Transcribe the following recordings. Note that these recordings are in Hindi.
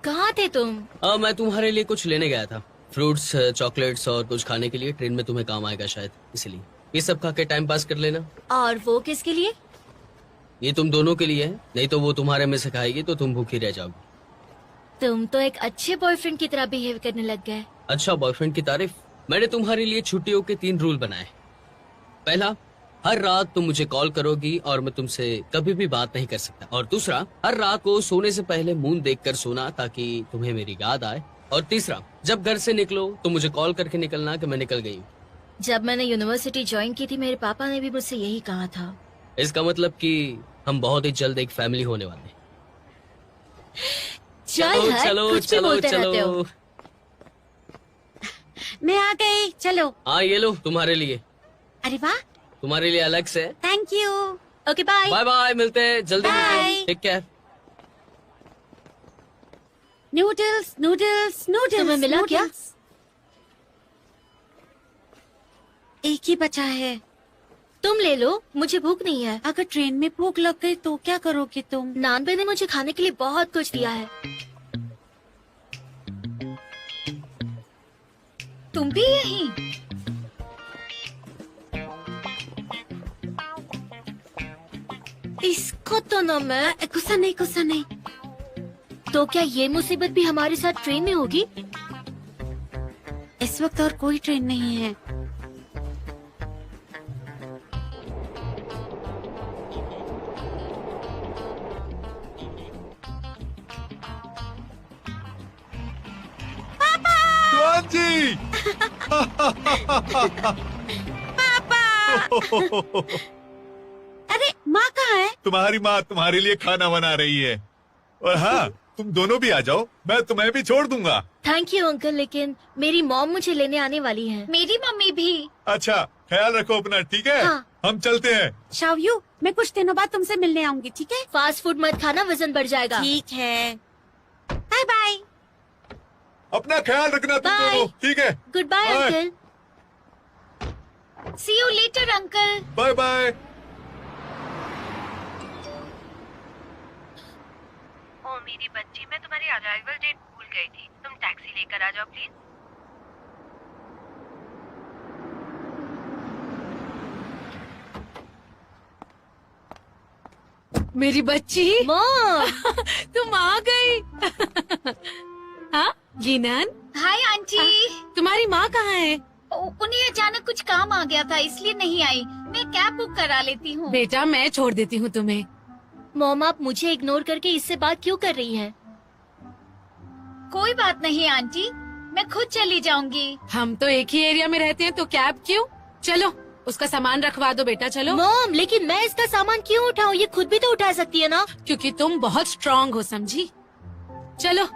कहाँ थे तुम? मैं तुम्हारे लिए कुछ लेने गया था, फ्रूट्स, चॉकलेट्स और कुछ खाने के लिए। ट्रेन में तुम्हें काम आएगा शायद, इसलिए ये सब खा के टाइम पास कर लेना। और वो किसके लिए? ये तुम दोनों के लिए है, नहीं तो वो तुम्हारे में से खाएगी तो तुम भूखी रह जाओगी। तुम तो एक अच्छे बॉयफ्रेंड की तरह बिहेव करने लग गए। अच्छा, बॉयफ्रेंड की तारीफ? मैंने तुम्हारे लिए छुट्टियों के 3 रूल बनाए। पहला, हर रात तुम मुझे कॉल करोगी और मैं तुमसे कभी भी बात नहीं कर सकता। और दूसरा, हर रात को सोने से पहले मून देखकर सोना ताकि तुम्हें मेरी याद आए। और तीसरा, जब घर से निकलो तो मुझे कॉल करके निकलना कि मैं निकल गई हूँ। जब मैंने यूनिवर्सिटी ज्वाइन की थी मेरे पापा ने भी मुझसे यही कहा था। इसका मतलब कि हम बहुत ही जल्द एक फैमिली होने वाले हैं। चल हट, चलो कुछ भी चलो बोलते रहते हो। चलो। मैं आ गई, चलो। हाँ, ये लो तुम्हारे लिए। अरे वाह, तुम्हारे लिए अलग से। Thank you. Okay bye. Bye bye, मिलते हैं जल्दी, मिलते हैं। Bye. Take care. Noodles noodles noodles. तुम्हें मिला क्या? नूडल्स। एक ही बचा है। तुम ले लो, मुझे भूख नहीं है। अगर ट्रेन में भूख लग गई तो क्या करोगे तुम? नानबे ने मुझे खाने के लिए बहुत कुछ दिया है। तुम भी यहीं? इसको तो ना मैं। गुस्सा नहीं, गुस्सा नहीं। तो क्या ये मुसीबत भी हमारे साथ ट्रेन में होगी? इस वक्त और कोई ट्रेन नहीं है। तुआन जी। अरे माँ कहाँ है? तुम्हारी माँ तुम्हारे लिए खाना बना रही है। और हाँ, तुम दोनों भी आ जाओ, मैं तुम्हें भी छोड़ दूंगा। थैंक यू अंकल, लेकिन मेरी मॉम मुझे लेने आने वाली है। मेरी मम्मी भी। अच्छा, ख्याल रखो अपना, ठीक है? हाँ। हम चलते हैं। शावयू, मैं कुछ दिनों बाद तुमसे मिलने आऊंगी, ठीक है? फास्ट फूड मत खाना, वजन बढ़ जाएगा। ठीक है, बाय बाय। अपना ख्याल रखना तुम Bye. दोनों, ठीक है? Good bye Bye. Uncle. See you later uncle. Bye bye. ओ मेरी बच्ची, मैं तुम्हारी अराइवल डेट भूल गई थी। तुम टैक्सी लेकर आ जाओ प्लीज। मेरी बच्ची, मॉम। तुम आ गई। हाँ गिनान। Hi aunty. तुम्हारी माँ कहाँ है? उन्हें अचानक कुछ काम आ गया था इसलिए नहीं आई। मैं कैब बुक करा लेती हूँ। बेटा मैं छोड़ देती हूँ तुम्हें। मॉम, आप मुझे इग्नोर करके इससे बात क्यों कर रही हैं? कोई बात नहीं आंटी, मैं खुद चली जाऊंगी। हम तो एक ही एरिया में रहते हैं तो कैब क्यों? चलो उसका सामान रखवा दो बेटा, चलो। मॉम, लेकिन मैं इसका सामान क्यों उठाऊं? ये खुद भी तो उठा सकती है ना। क्योंकि तुम बहुत स्ट्रांग हो, समझी? चलो।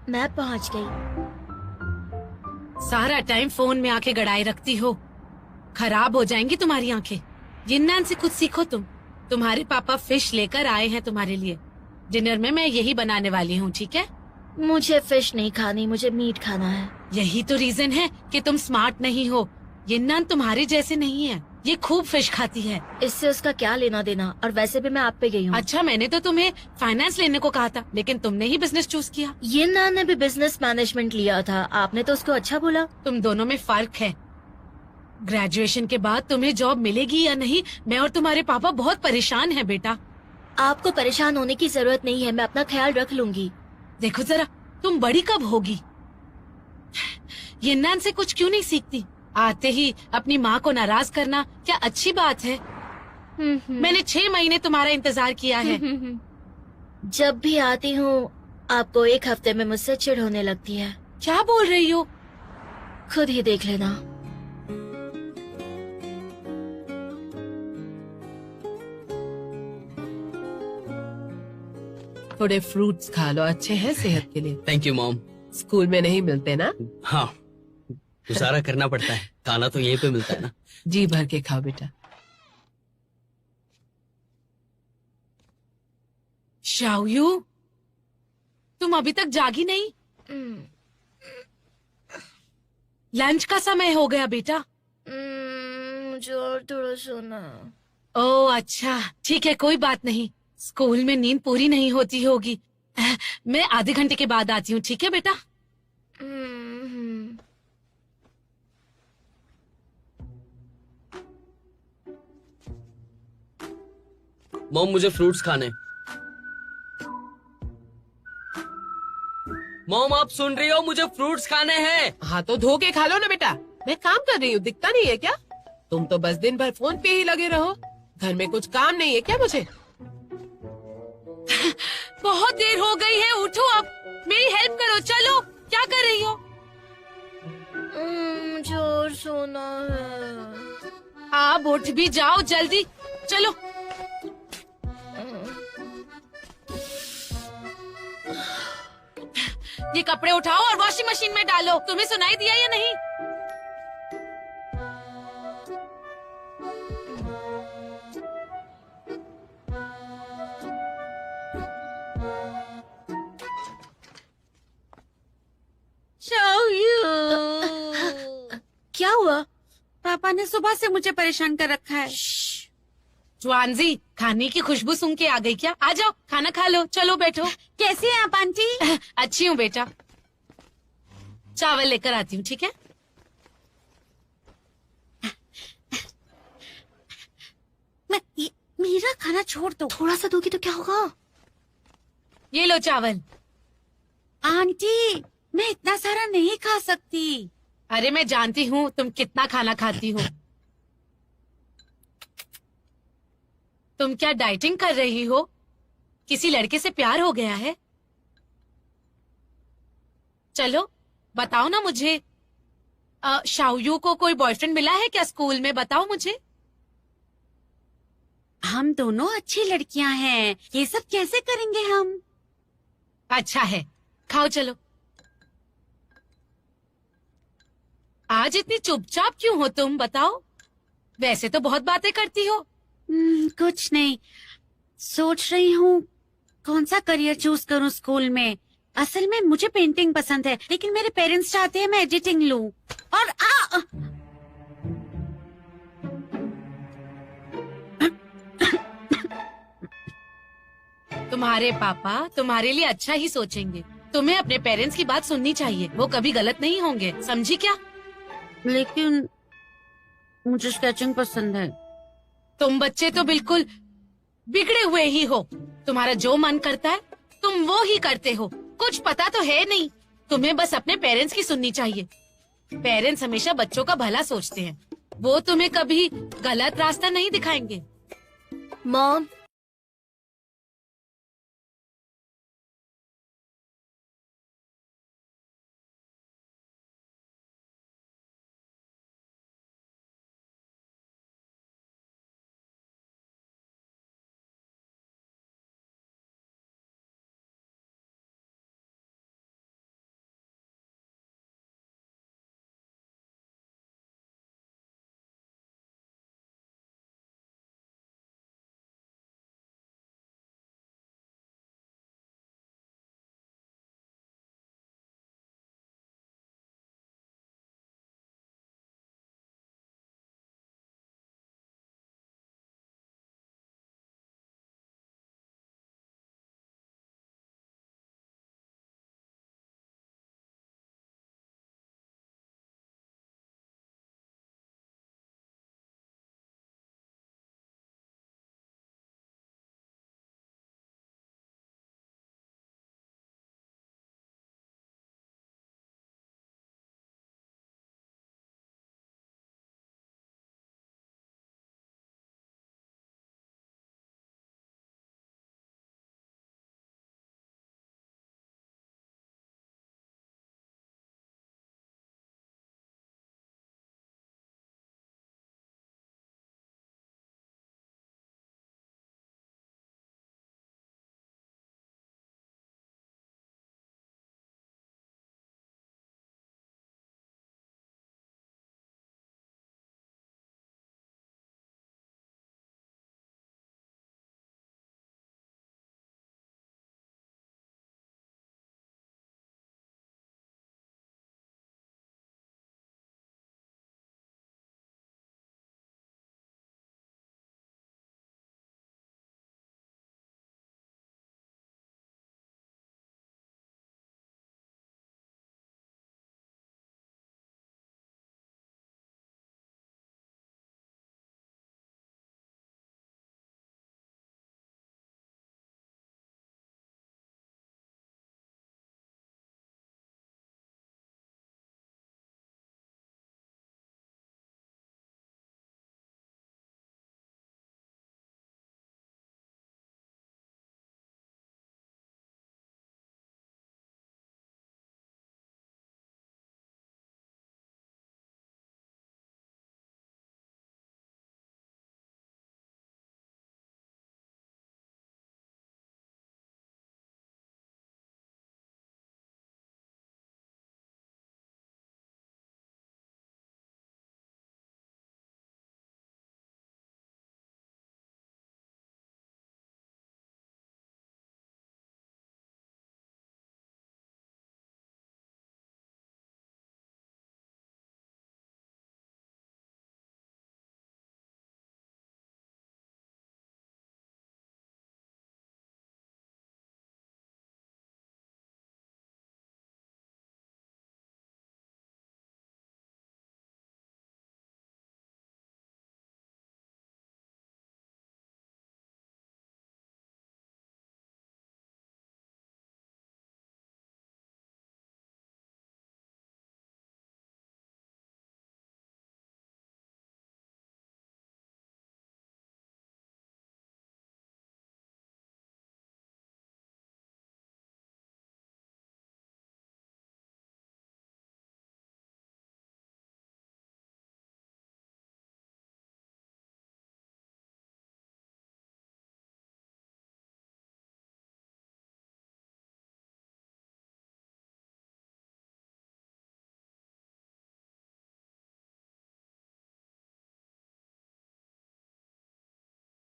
मैं पहुंच गई। सारा टाइम फोन में आंखें गड़ाए रखती हो, खराब हो जाएंगी तुम्हारी आंखें। जिन्नान से कुछ सीखो तुम। तुम्हारे पापा फिश लेकर आए हैं तुम्हारे लिए। डिनर में मैं यही बनाने वाली हूँ, ठीक है? मुझे फिश नहीं खानी, मुझे मीट खाना है। यही तो रीजन है कि तुम स्मार्ट नहीं हो। जिन्नान तुम्हारे जैसे नहीं है, ये खूब फिश खाती है। इससे उसका क्या लेना देना? और वैसे भी मैं आप पे गई हूँ। अच्छा, मैंने तो तुम्हें फाइनेंस लेने को कहा था, लेकिन तुमने ही बिजनेस चूज किया। ये नान ने भी बिजनेस मैनेजमेंट लिया था, आपने तो उसको अच्छा बोला। तुम दोनों में फर्क है। ग्रेजुएशन के बाद तुम्हें जॉब मिलेगी या नहीं, मैं और तुम्हारे पापा बहुत परेशान हैं बेटा। आपको परेशान होने की जरूरत नहीं है, मैं अपना ख्याल रख लूंगी। देखो जरा, तुम बड़ी कब होगी? यन्नान से कुछ क्यों नहीं सीखती? आते ही अपनी माँ को नाराज करना क्या अच्छी बात है? मैंने 6 महीने तुम्हारा इंतजार किया है। जब भी आती हूँ आपको 1 हफ्ते में मुझसे चिढ़ होने लगती है। क्या बोल रही हो? खुद ही देख लेना। थोड़े फ्रूट्स खा लो, अच्छे हैं सेहत के लिए। Thank you mom. स्कूल में नहीं मिलते ना? हाँ, गुजारा करना पड़ता है, खाना तो यहीं पे मिलता है ना। जी भर के खाओ बेटा। शाओयू, तुम अभी तक जागी नहीं? लंच का समय हो गया बेटा। मुझे और थोड़ा सोना। ओह अच्छा, ठीक है, कोई बात नहीं। स्कूल में नींद पूरी नहीं होती होगी। मैं आधे घंटे के बाद आती हूँ, ठीक है बेटा? हम्म। मॉम, मुझे फ्रूट्स खाने। मॉम, आप सुन रही हो? मुझे फ्रूट्स खाने हैं। हाँ तो धो के खा लो ना बेटा। मैं काम कर रही हूँ, दिखता नहीं है क्या? तुम तो बस दिन भर फोन पे ही लगे रहो। घर में कुछ काम नहीं है क्या मुझे? बहुत देर हो गई है, उठो अब। मेरी हेल्प करो, चलो। क्या कर रही हो? मुझे और सोना है। आप उठ भी जाओ जल्दी, चलो। ये कपड़े उठाओ और वॉशिंग मशीन में डालो। तुम्हें सुनाई दिया या नहीं? क्या हुआ? पापा ने सुबह से मुझे परेशान कर रखा है। ज्वानजी, खाने की खुशबू सूंघ के आ गई क्या? आ जाओ, खाना खा लो। चलो बैठो। कैसी हैं आप आंटी? अच्छी हूँ बेटा। चावल लेकर आती हूँ, ठीक है? मेरा खाना छोड़ दो। थोड़ा सा दोगी तो क्या होगा? ये लो चावल। आंटी, मैं इतना सारा नहीं खा सकती। अरे मैं जानती हूँ तुम कितना खाना खाती हो। तुम क्या डाइटिंग कर रही हो? किसी लड़के से प्यार हो गया है? चलो बताओ ना मुझे। शाओयू को कोई बॉयफ्रेंड मिला है क्या स्कूल में? बताओ मुझे। हम दोनों अच्छी लड़कियां हैं, ये सब कैसे करेंगे हम? अच्छा है, खाओ चलो। आज इतनी चुपचाप क्यों हो तुम? बताओ। वैसे तो बहुत बातें करती हो। कुछ नहीं, सोच रही हूँ कौन सा करियर चूज करूँ स्कूल में। असल में मुझे पेंटिंग पसंद है, लेकिन मेरे पेरेंट्स चाहते हैं मैं एडिटिंग लूँ। और तुम्हारे पापा तुम्हारे लिए अच्छा ही सोचेंगे। तुम्हें अपने पेरेंट्स की बात सुननी चाहिए, वो कभी गलत नहीं होंगे, समझी क्या? लेकिन मुझे स्केचिंग पसंद है। तुम बच्चे तो बिल्कुल बिगड़े हुए ही हो। तुम्हारा जो मन करता है तुम वो ही करते हो। कुछ पता तो है नहीं। तुम्हें बस अपने पेरेंट्स की सुननी चाहिए। पेरेंट्स हमेशा बच्चों का भला सोचते हैं। वो तुम्हें कभी गलत रास्ता नहीं दिखाएंगे। मॉम,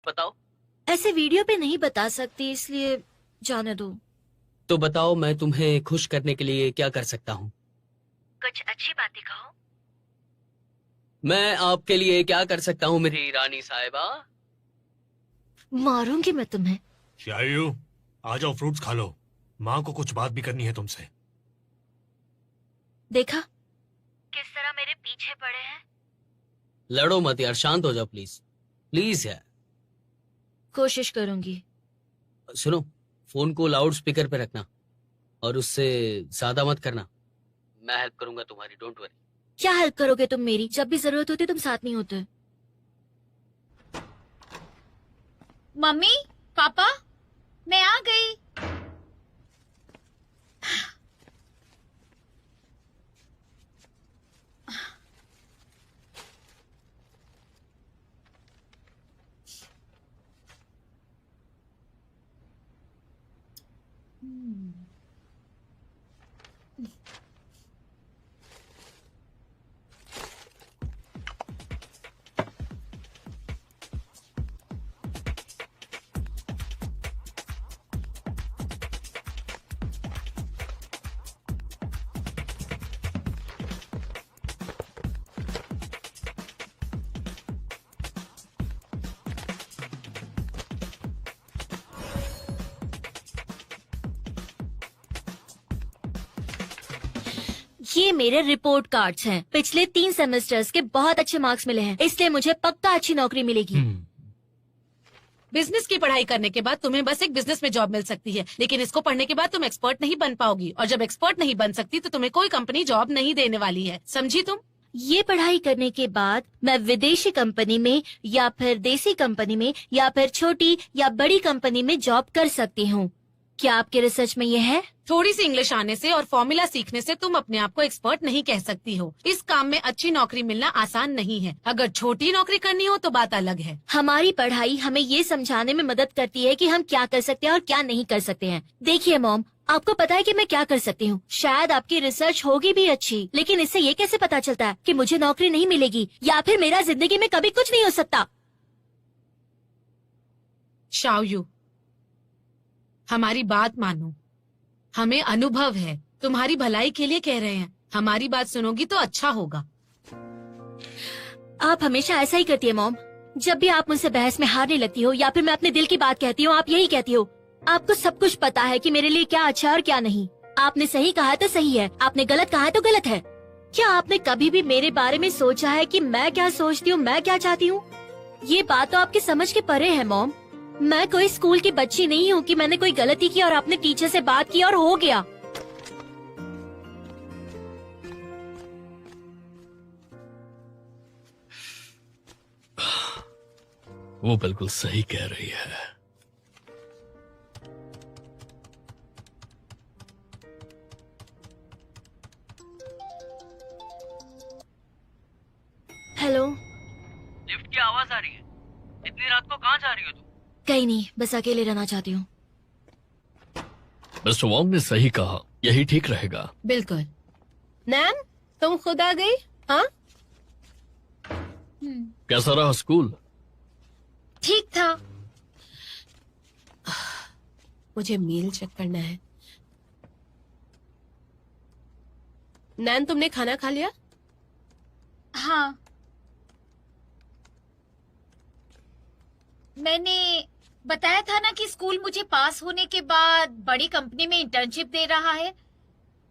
बताओ। ऐसे वीडियो पे नहीं बता सकती, इसलिए जाने दो। तो बताओ, मैं तुम्हें खुश करने के लिए क्या कर सकता हूँ? कुछ अच्छी बातें कहो। मैं आपके लिए क्या कर सकता हूँ मेरी रानी साहिबा? मारूंगी मैं तुम्हें। शायू, आ जाओ, फ्रूट्स खा लो। माँ को कुछ बात भी करनी है तुमसे। देखा, किस तरह मेरे पीछे पड़े हैं। लड़ो मत यार, शांत हो जाओ प्लीज। प्लीज यार। कोशिश करूंगी। सुनो, फोन को लाउड स्पीकर पे रखना और उससे ज्यादा मत करना। मैं हेल्प करूंगा तुम्हारी, डोंट वरी। क्या हेल्प करोगे तुम मेरी? जब भी जरूरत होती तुम साथ नहीं होते। मम्मी, पापा, मैं आ गई। ये मेरे रिपोर्ट कार्ड्स हैं। पिछले 3 सेमेस्टर्स के बहुत अच्छे मार्क्स मिले हैं, इसलिए मुझे पक्का अच्छी नौकरी मिलेगी। बिजनेस की पढ़ाई करने के बाद तुम्हें बस एक बिजनेस में जॉब मिल सकती है, लेकिन इसको पढ़ने के बाद तुम एक्सपर्ट नहीं बन पाओगी, और जब एक्सपर्ट नहीं बन सकती तो तुम्हें कोई कंपनी जॉब नहीं देने वाली है, समझी तुम? ये पढ़ाई करने के बाद मैं विदेशी कंपनी में या फिर देसी कंपनी में या फिर छोटी या बड़ी कंपनी में जॉब कर सकती हूँ। क्या आपके रिसर्च में ये है? थोड़ी सी इंग्लिश आने से और फॉर्मूला सीखने से तुम अपने आप को एक्सपर्ट नहीं कह सकती हो। इस काम में अच्छी नौकरी मिलना आसान नहीं है। अगर छोटी नौकरी करनी हो तो बात अलग है। हमारी पढ़ाई हमें ये समझाने में मदद करती है कि हम क्या कर सकते हैं और क्या नहीं कर सकते हैं। देखिए मॉम, आपको पता है कि मैं क्या कर सकती हूँ। शायद आपकी रिसर्च होगी भी अच्छी, लेकिन इससे ये कैसे पता चलता है कि मुझे नौकरी नहीं मिलेगी या फिर मेरा जिंदगी में कभी कुछ नहीं हो सकता। शाओयू, हमारी बात मानो, हमें अनुभव है, तुम्हारी भलाई के लिए कह रहे हैं। हमारी बात सुनोगी तो अच्छा होगा। आप हमेशा ऐसा ही करती है मॉम। जब भी आप मुझसे बहस में हारने लगती हो या फिर मैं अपने दिल की बात कहती हूँ, आप यही कहती हो। आपको सब कुछ पता है कि मेरे लिए क्या अच्छा और क्या नहीं। आपने सही कहा है तो सही है, आपने गलत कहा है तो गलत है। क्या आपने कभी भी मेरे बारे में सोचा है कि मैं क्या सोचती हूँ, मैं क्या चाहती हूँ? ये बात तो आपकी समझ के परे है मॉम। मैं कोई स्कूल की बच्ची नहीं हूँ कि मैंने कोई गलती की और आपने टीचर से बात की और हो गया। वो बिल्कुल सही कह रही है। हेलो। लिफ्ट की आवाज आ रही है। इतनी रात को कहाँ जा रही हो तुम? कहीं नहीं, बस अकेले रहना चाहती हूँ। मिस्टर वॉन्ग ने सही कहा, यही ठीक रहेगा। बिल्कुल। नैन, तुम खुद आ गई? हाँ, कैसा रहा स्कूल? ठीक था। मुझे मील चेक करना है। नैन, तुमने खाना खा लिया? हाँ, मैंने बताया था ना कि स्कूल मुझे पास होने के बाद बड़ी कंपनी में इंटर्नशिप दे रहा है,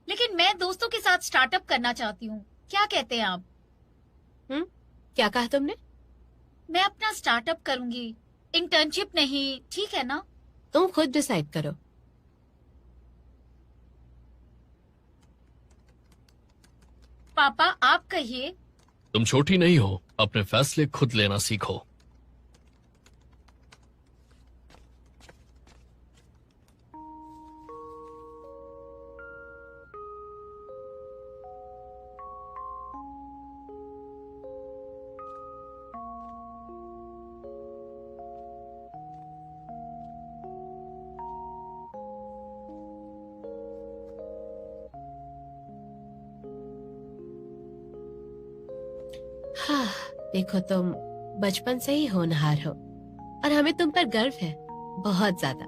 लेकिन मैं दोस्तों के साथ स्टार्टअप करना चाहती हूँ। क्या कहते हैं आप? क्या कहा तुमने? मैं अपना स्टार्टअप करूंगी, इंटर्नशिप नहीं, ठीक है ना? तुम खुद डिसाइड करो। पापा, आप कहिए। तुम छोटी नहीं हो, अपने फैसले खुद लेना सीखो। हाँ, देखो तुम बचपन से ही होनहार हो। और हमें तुम पर गर्व है, बहुत ज्यादा।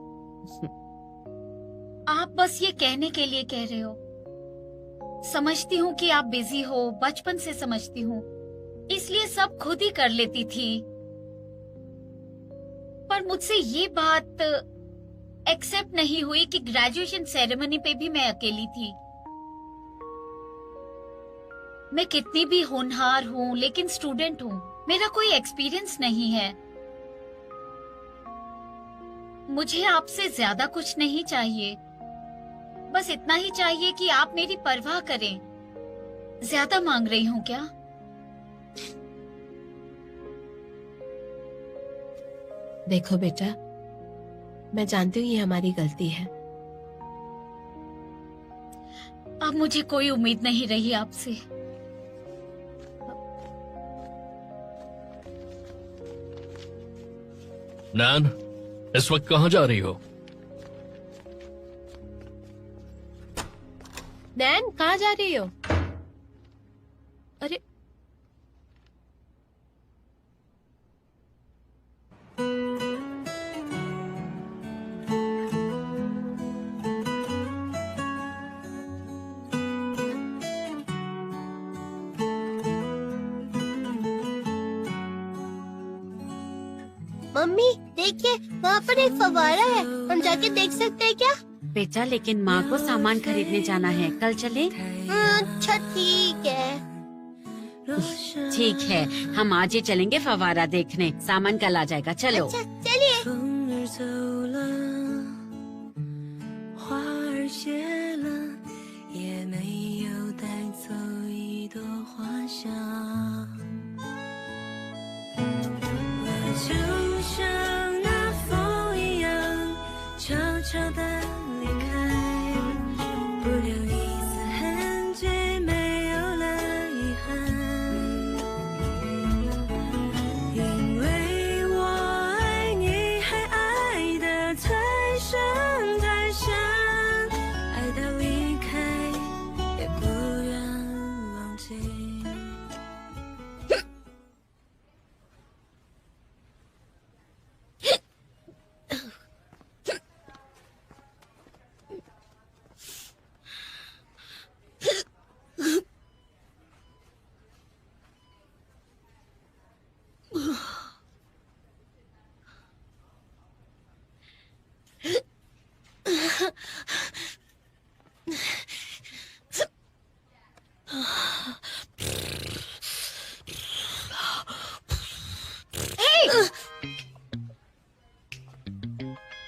आप बस ये कहने के लिए कह रहे हो। समझती हूँ कि आप बिजी हो, बचपन से समझती हूँ, इसलिए सब खुद ही कर लेती थी। पर मुझसे ये बात एक्सेप्ट नहीं हुई कि ग्रेजुएशन सेरेमनी पे भी मैं अकेली थी। मैं कितनी भी होनहार हूँ, लेकिन स्टूडेंट हूँ, मेरा कोई एक्सपीरियंस नहीं है। मुझे आपसे ज्यादा कुछ नहीं चाहिए, बस इतना ही चाहिए कि आप मेरी परवाह करें। ज्यादा मांग रही हूँ क्या? देखो बेटा, मैं जानती हूँ ये हमारी गलती है। अब मुझे कोई उम्मीद नहीं रही आपसे। नैन, इस वक्त कहाँ जा रही हो? नैन, कहाँ जा रही हो? अरे मम्मी देखिए, वहाँ पर एक फव्वारा है, हम जाके देख सकते हैं क्या? बेटा लेकिन माँ को सामान खरीदने जाना है, कल चले? अच्छा ठीक है। ठीक है, हम आज ही चलेंगे फव्वारा देखने, सामान कल आ जाएगा। चलो। अच्छा चलिए।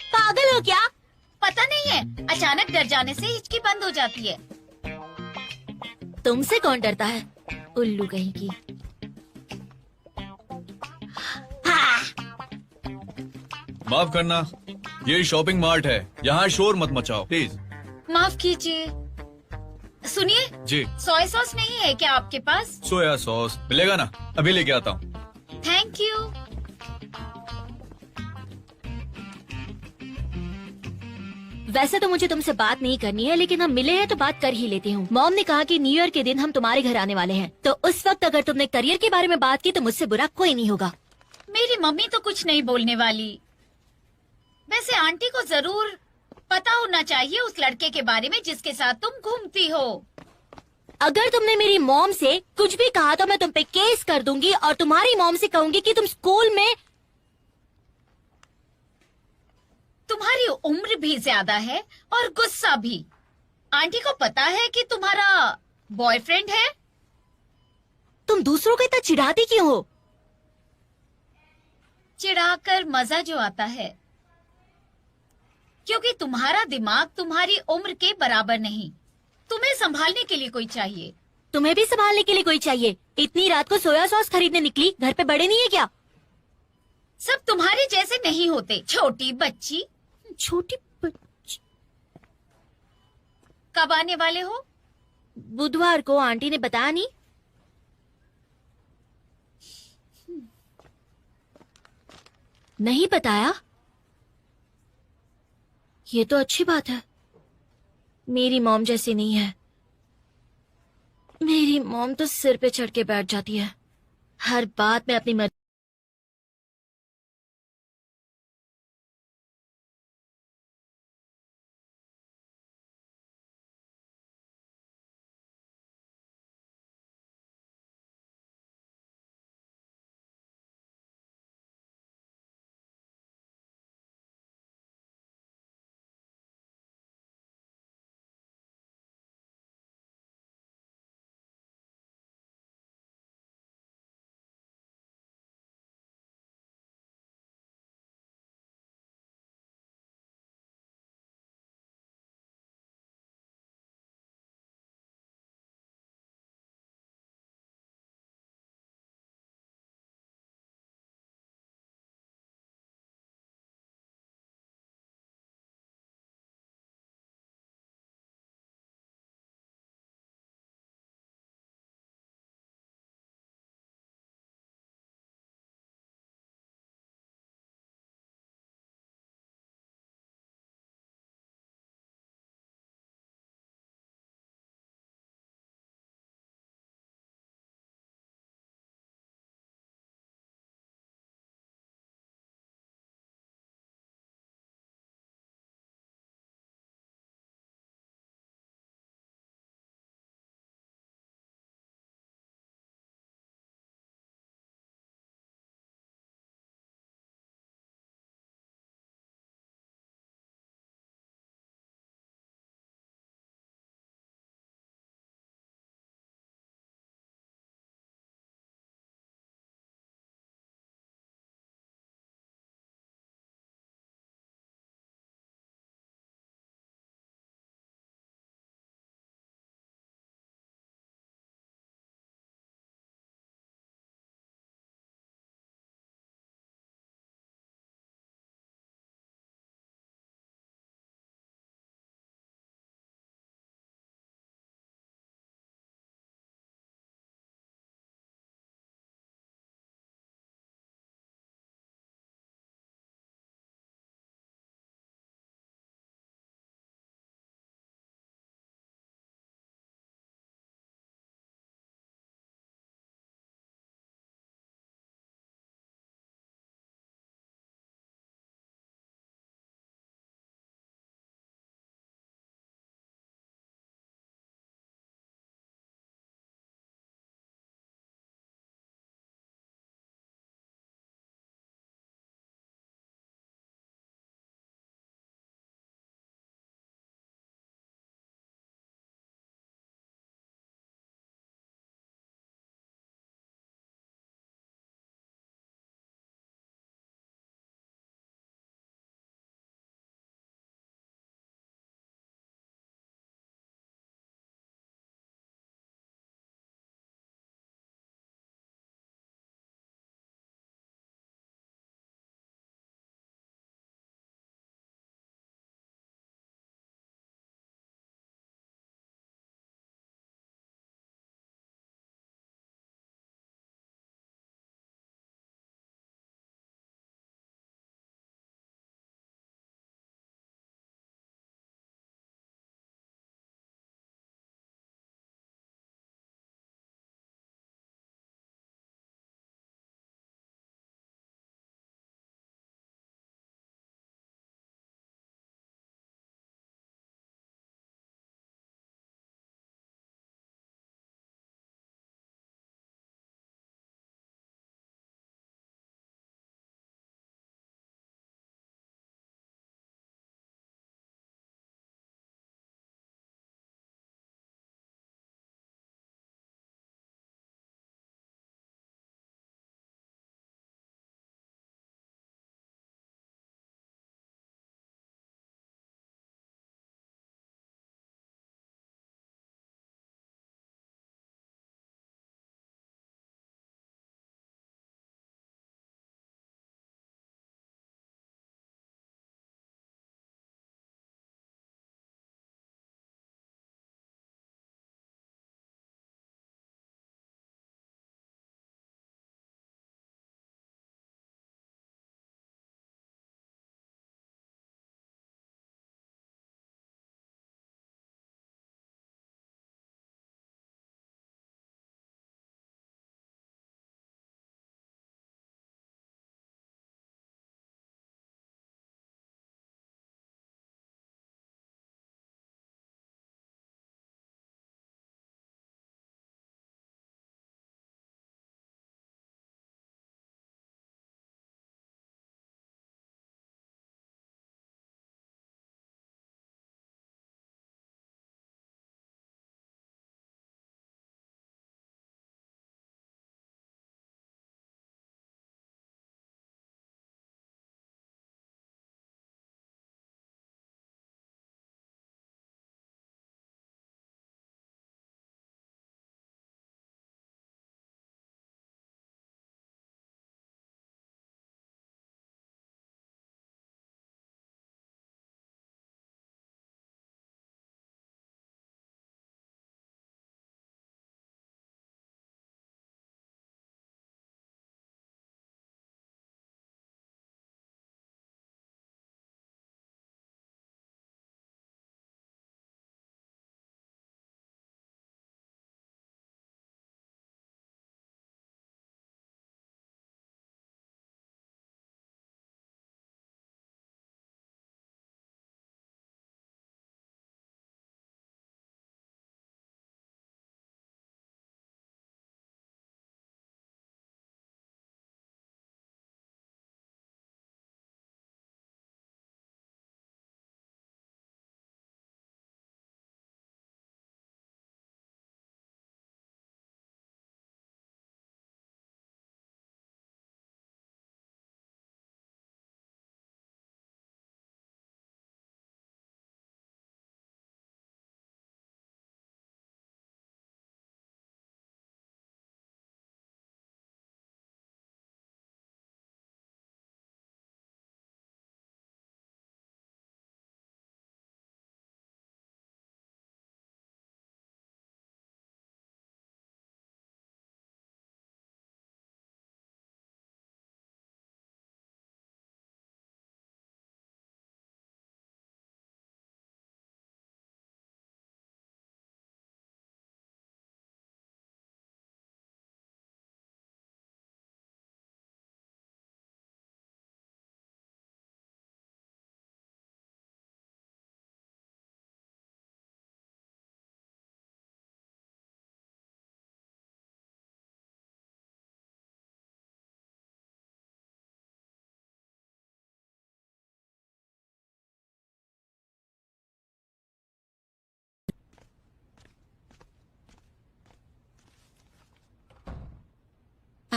'पागल हो क्या? पता नहीं है, अचानक डर जाने से हिचकी बंद हो जाती है। तुमसे कौन डरता है, उल्लू कहीं की। माफ करना, ये शॉपिंग मार्ट है, यहाँ शोर मत मचाओ प्लीज। माफ कीजिए। सुनिए, जी, सोया सॉस नहीं है क्या आपके पास? सोया सॉस मिलेगा ना, अभी लेके आता हूँ। Thank you. वैसे तो मुझे तुमसे बात नहीं करनी है, लेकिन हम मिले हैं तो बात कर ही लेती हूँ। मॉम ने कहा कि न्यू ईयर के दिन हम तुम्हारे घर आने वाले हैं, तो उस वक्त अगर तुमने करियर के बारे में बात की तो मुझसे बुरा कोई नहीं होगा। मेरी मम्मी तो कुछ नहीं बोलने वाली। वैसे आंटी को जरूर पता होना चाहिए उस लड़के के बारे में जिसके साथ तुम घूमती हो। अगर तुमने मेरी मॉम से कुछ भी कहा तो मैं तुम पे केस कर दूंगी और तुम्हारी मॉम से कहूंगी कि तुम स्कूल में। तुम्हारी उम्र भी ज्यादा है और गुस्सा भी। आंटी को पता है कि तुम्हारा बॉयफ्रेंड है। तुम दूसरों को इतना चिढ़ाती क्यों हो? चिढ़ाकर मजा जो आता है, क्योंकि तुम्हारा दिमाग तुम्हारी उम्र के बराबर नहीं। तुम्हें संभालने के लिए कोई चाहिए। तुम्हें भी संभालने के लिए कोई चाहिए। इतनी रात को सोया सॉस खरीदने निकली, घर पे बड़े नहीं है क्या? सब तुम्हारे जैसे नहीं होते। छोटी बच्ची। छोटी बच्ची। कब आने वाले हो? बुधवार को। आंटी ने बताया नहीं? नहीं बताया? ये तो अच्छी बात है। मेरी मॉम जैसी नहीं है। मेरी मॉम तो सिर पे चढ़ के बैठ जाती है, हर बात में अपनी मर्जी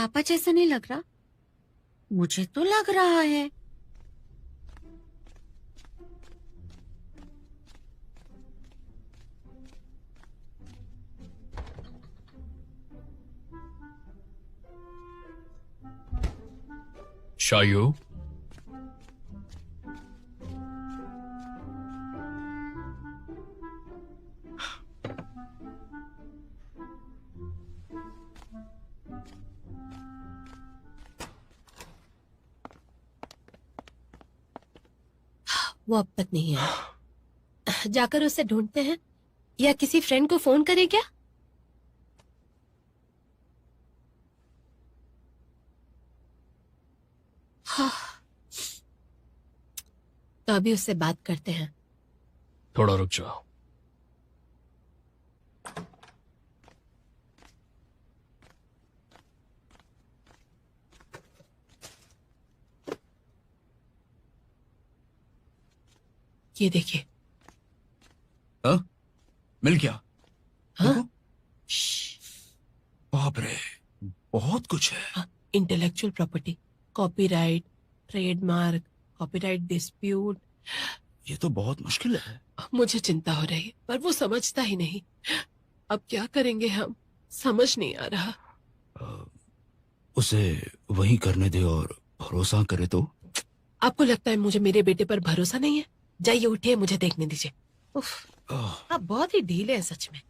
पापा जैसा नहीं लग रहा। मुझे तो लग रहा है। शायू, वो अब तक नहीं आया। जाकर उसे ढूंढते हैं या किसी फ्रेंड को फोन करें क्या? हाँ। तो अभी उससे बात करते हैं। थोड़ा रुक जाओ। ये देखिए। हाँ? मिल गया? हाँ? देखो। बाप रे, बहुत कुछ है। Intellectual property, copyright, trademark, copyright dispute. ये तो बहुत मुश्किल है। मुझे चिंता हो रही है, पर वो समझता ही नहीं। अब क्या करेंगे हम, समझ नहीं आ रहा। उसे वही करने दे और भरोसा करे तो। आपको लगता है मुझे मेरे बेटे पर भरोसा नहीं है? जाइए उठिए, मुझे देखने दीजिए। उफ, आप बहुत ही ढीले हैं सच में।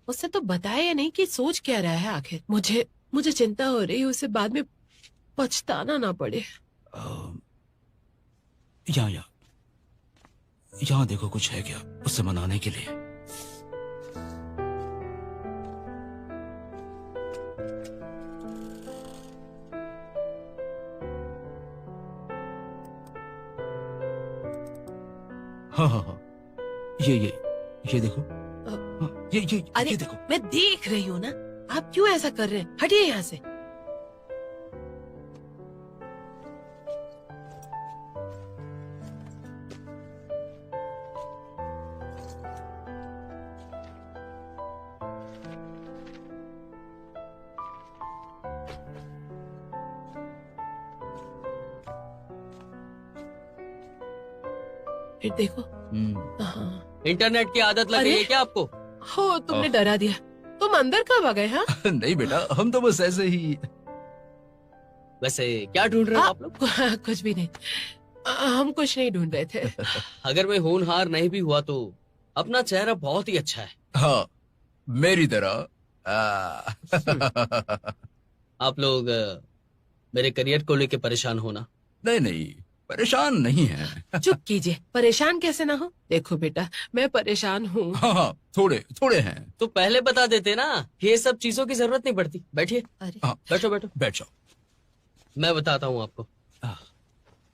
उससे तो बताया नहीं कि सोच क्या रहा है आखिर। मुझे चिंता हो रही है उसे बाद में पछताना ना पड़े। यहाँ देखो, कुछ है क्या उससे मनाने के लिए? हाँ हाँ हाँ, ये देखो। हाँ, अरे ये देखो। मैं देख रही हूँ ना, आप क्यों ऐसा कर रहे हैं? हटिए यहाँ से। फिर देखो। हाँ। इंटरनेट की आदत लग गई है क्या आपको? हो, तुमने डरा दिया। तुम अंदर कब आ गए? हाँ, नहीं बेटा, हम तो बस ऐसे ही। वैसे क्या ढूंढ रहे हो आप लोग? कुछ भी नहीं। हम कुछ नहीं ढूंढ रहे थे। अगर मैं होनहार नहीं भी हुआ तो अपना चेहरा बहुत ही अच्छा है। हाँ, मेरी तरह। आप लोग मेरे करियर को लेके परेशान होना। नहीं, परेशान नहीं है। चुप कीजिए, परेशान कैसे ना हो। देखो बेटा, मैं परेशान हूँ। हाँ, थोड़े हैं। तो पहले बता देते ना, ये सब चीजों की जरूरत नहीं पड़ती। बैठिए। अरे बैठो बैठ जाओ। मैं बताता हूँ आपको।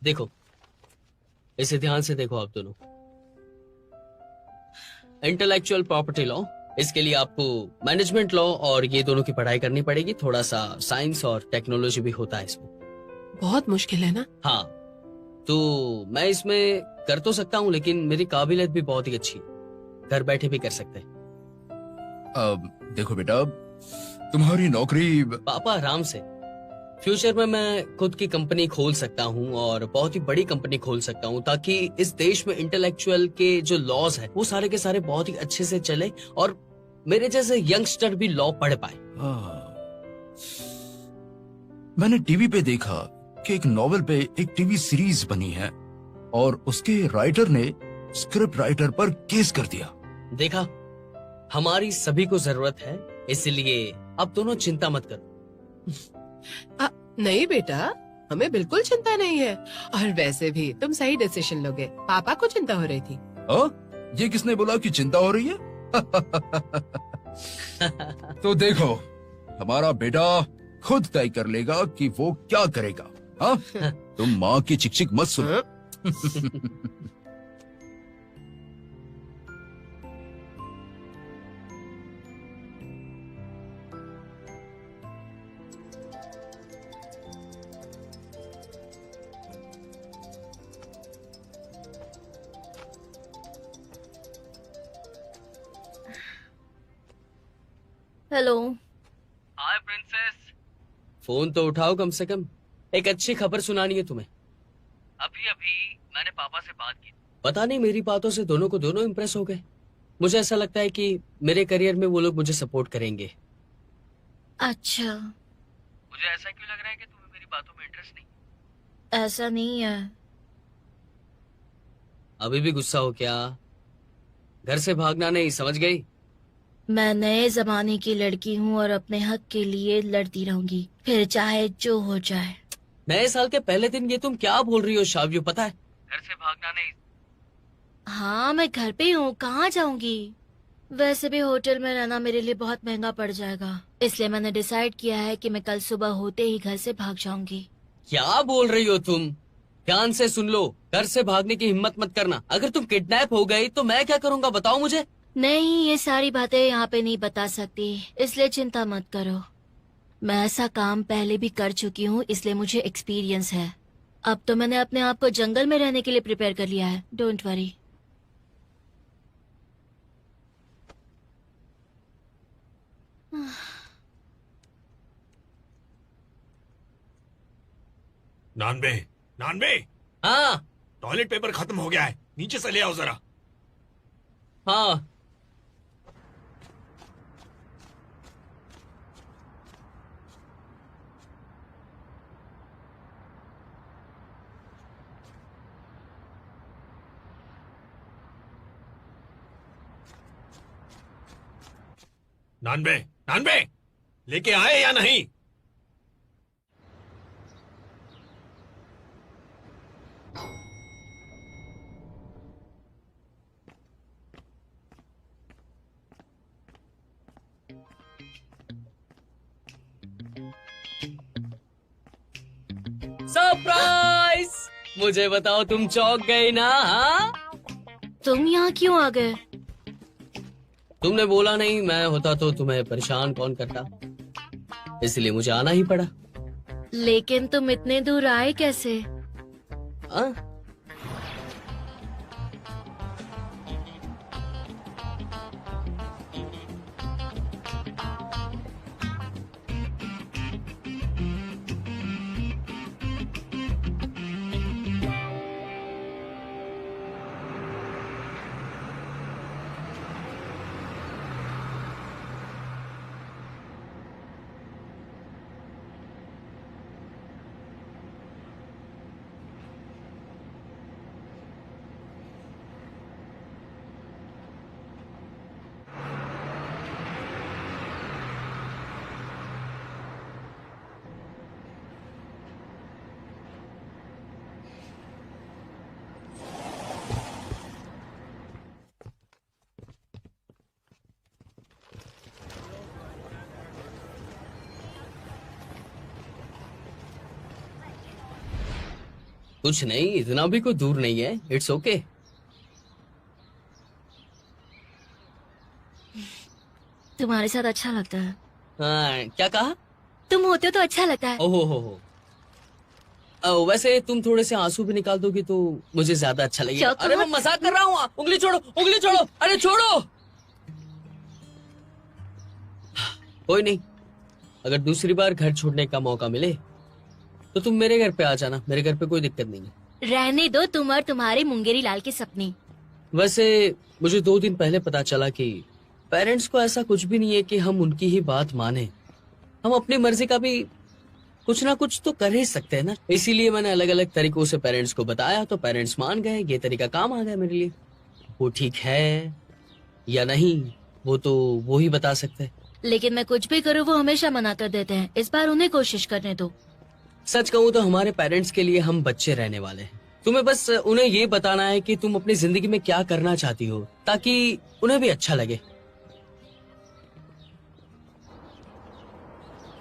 देखो, इसे ध्यान से देखो आप दोनों। इंटेलेक्चुअल प्रॉपर्टी लॉ, इसके लिए आपको मैनेजमेंट लॉ और ये दोनों की पढ़ाई करनी पड़ेगी। थोड़ा सा साइंस और टेक्नोलॉजी भी होता है इसमें। बहुत मुश्किल है ना? हाँ, तो मैं इसमें कर तो सकता हूँ, लेकिन मेरी काबिलियत भी बहुत ही अच्छी है। घर बैठे भी कर सकते हैं। देखो बेटा, तुम्हारी नौकरी। पापा आराम से। फ्यूचर में मैं खुद की कंपनी खोल सकता हूँ और बहुत ही बड़ी कंपनी खोल सकता हूँ, ताकि इस देश में इंटेलेक्चुअल के जो लॉज है वो सारे के सारे बहुत ही अच्छे से चले और मेरे जैसे यंगस्टर भी लॉ पढ़ पाए। मैंने टीवी पे देखा कि एक नॉवेल पे एक टीवी सीरीज बनी है और उसके राइटर ने स्क्रिप्ट राइटर पर केस कर दिया। देखा, हमारी सभी को जरूरत है, इसलिए अब दोनों चिंता मत करो। नहीं बेटा, हमें बिल्कुल चिंता नहीं है। और वैसे भी तुम सही डिसीजन लोगे। पापा को चिंता हो रही थी। ये किसने बोला कि चिंता हो रही है? तो देखो, हमारा बेटा खुद तय कर लेगा कि वो क्या करेगा। हाँ? तुम माँ की चिक मत सुनो। हेलो। हाय प्रिंसेस। फोन तो उठाओ कम से कम। एक अच्छी खबर सुनानी है तुम्हें। अभी अभी मैंने पापा से बात की। पता नहीं मेरी बातों से दोनों को दोनों इम्प्रेस हो गए। मुझे ऐसा लगता है कि मेरे करियर में वो लोग मुझे सपोर्ट करेंगे। अच्छा, मुझे ऐसा क्यों लग रहा है कि तुम्हें मेरी बातों में इंटरेस्ट नहीं? ऐसा नहीं है। अभी भी गुस्सा हो क्या? घर से भागना नहीं, समझ गई? मैं नए जमाने की लड़की हूँ और अपने हक के लिए लड़ती रहूंगी, फिर चाहे जो हो जाए। नए साल के पहले दिन ये तुम क्या बोल रही हो शाव्यू? पता है घर से भागना नहीं। हाँ, मैं घर पे हूँ, कहाँ जाऊंगी? वैसे भी होटल में रहना मेरे लिए बहुत महंगा पड़ जाएगा, इसलिए मैंने डिसाइड किया है कि मैं कल सुबह होते ही घर से भाग जाऊंगी। क्या बोल रही हो तुम? ध्यान से सुन लो, घर से भागने की हिम्मत मत करना। अगर तुम किडनैप हो गई तो मैं क्या करूँगा बताओ मुझे। नहीं, ये सारी बातें यहाँ पे नहीं बता सकती, इसलिए चिंता मत करो। मैं ऐसा काम पहले भी कर चुकी हूँ, इसलिए मुझे एक्सपीरियंस है। अब तो मैंने अपने आप को जंगल में रहने के लिए प्रिपेयर कर लिया है। Don't worry. नानबे, नानबे, हाँ टॉयलेट पेपर खत्म हो गया है, नीचे से ले आओ जरा। हाँ। नानबे, नानबे, लेके आए या नहीं? सरप्राइज! मुझे बताओ तुम चौंक गई ना? हाँ, तुम यहाँ क्यों आ गए? तुमने बोला नहीं, मैं होता तो तुम्हें परेशान कौन करता, इसलिए मुझे आना ही पड़ा। लेकिन तुम इतने दूर आए कैसे? हाँ? कुछ नहीं, इतना भी कोई दूर नहीं है। It's okay. तुम्हारे साथ अच्छा लगता है। हाँ, क्या कहा? तुम होते हो तो अच्छा लगता है। ओहो हो। वैसे तुम थोड़े से आंसू भी निकाल दोगी तो मुझे ज्यादा अच्छा लगेगा। क्या अरे मैं मजाक कर रहा हूँ। उंगली छोड़ो, उंगली छोड़ो, अरे छोड़ो। कोई नहीं, अगर दूसरी बार घर छोड़ने का मौका मिले तो तुम मेरे घर पे आ जाना। मेरे घर पे कोई दिक्कत नहीं है। रहने दो तुम और तुम्हारे मुंगेरी लाल के सपने। वैसे मुझे 2 दिन पहले पता चला कि पेरेंट्स को ऐसा कुछ भी नहीं है कि हम उनकी ही बात माने। हम अपनी मर्जी का भी कुछ ना कुछ तो कर ही सकते हैं ना। इसीलिए मैंने अलग अलग तरीकों से पेरेंट्स को बताया तो पेरेंट्स मान गए। ये तरीका काम आ गया मेरे लिए। वो ठीक है या नहीं वो तो वो ही बता सकते हैं। लेकिन मैं कुछ भी करूँ वो हमेशा मना कर देते हैं। इस बार उन्हें कोशिश करने दो। सच कहूँ तो हमारे पेरेंट्स के लिए हम बच्चे रहने वाले हैं। तुम्हें बस उन्हें ये बताना है कि तुम अपनी जिंदगी में क्या करना चाहती हो ताकि उन्हें भी अच्छा लगे।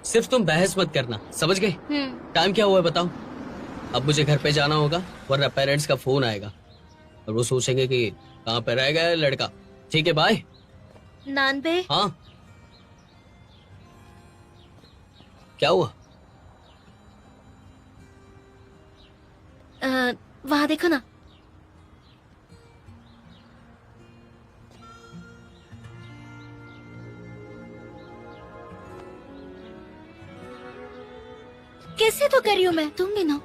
सिर्फ तुम बहस मत करना, समझ गए? टाइम क्या हुआ है बताओ? अब मुझे घर पे जाना होगा वरना पेरेंट्स का फोन आएगा और वो सोचेंगे कि कहाँ पे रह गया लड़का। ठीक है, बाय। नानबे, हाँ, क्या हुआ? वहाँ देखो ना। कैसे तो कर रही हूँ मैं, तुम भी ना।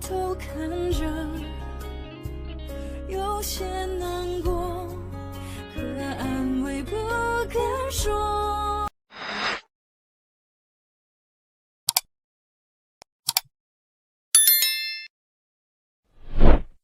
偷看着，有些难过，可安慰不敢说。